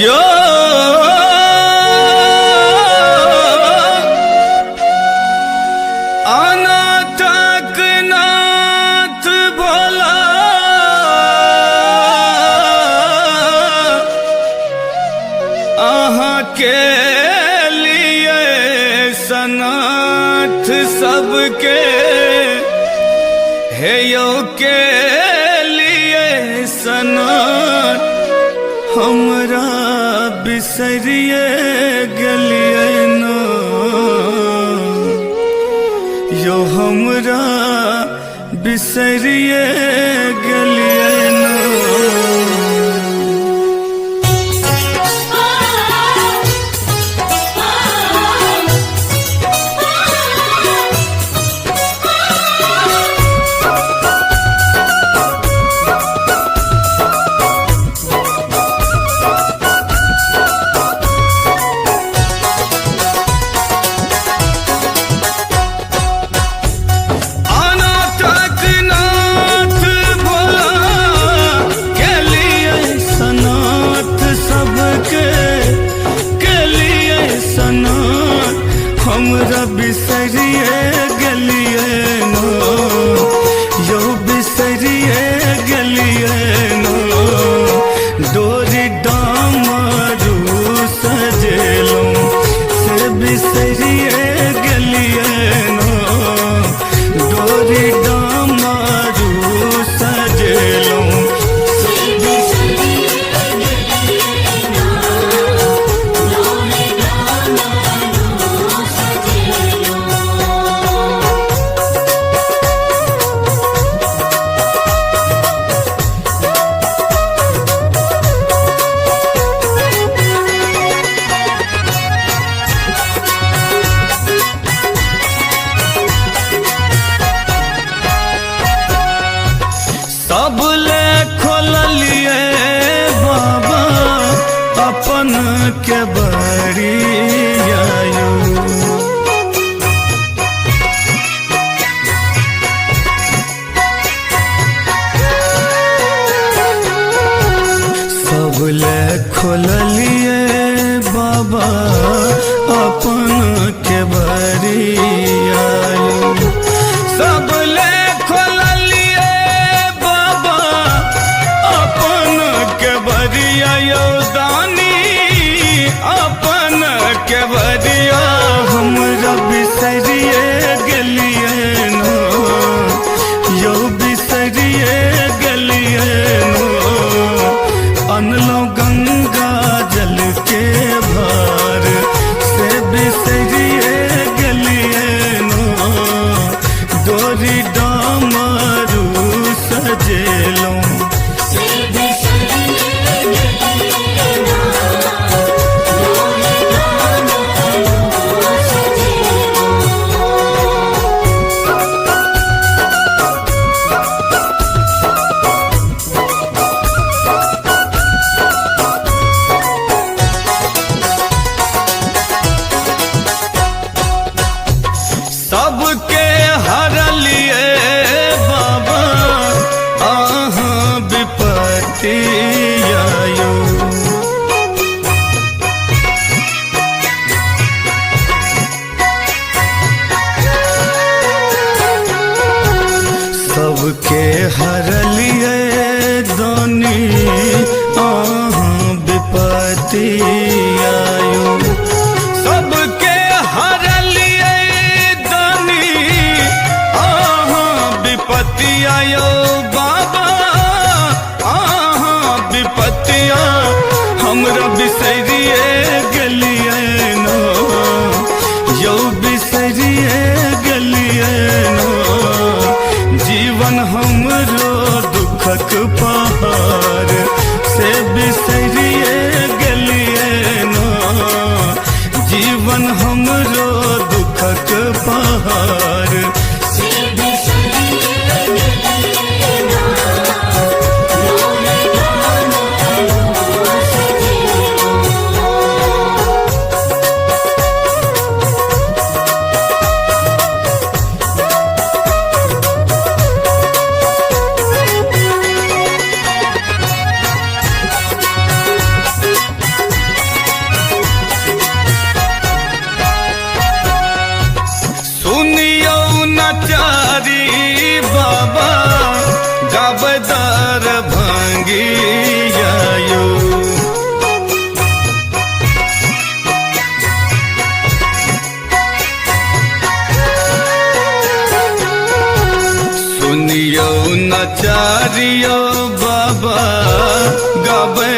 यो अनाथक नाथ भोला अहाँ के लिए सनाथ सबके हे यो के लिए सनाथ हमरा बिसरिए गलिए न यो हमरा बिसरिए गलिए न हमरा बिसरिए गलिए नो यो बिसरिए गलिए नो डोरी डामरू सजेलो से बिसरिए गलिए नो डोरी डामरू सजेलो सब ले खोलिए बाबा अपन के बड़ी आयु सब ले खोलिए बाबा अपन के बड़ी आयु सब ले यो दानी अपन के बरिया हमरा बिसरिए गलिए नो यो बिसरिए गलिए नो अनलो गंगा जल के भार से बिसरिए गलिए नो डोरी डामरू सजेलो सबके हरलिए बाबा अहाँ विपत्ति आयो सबके हरलिए दानी अहाँ विपत्ति आयो सबके आयो बाबा आहाँ विपत्तिया हमरा बिसरिए गलिए नो यो बिसरिए गलिए नो जीवन हमरो दुखक पहाड़ से बिसरिए गलिए नो जीवन हमरो दुखक पहाड़ लाचारियो बाबा गावे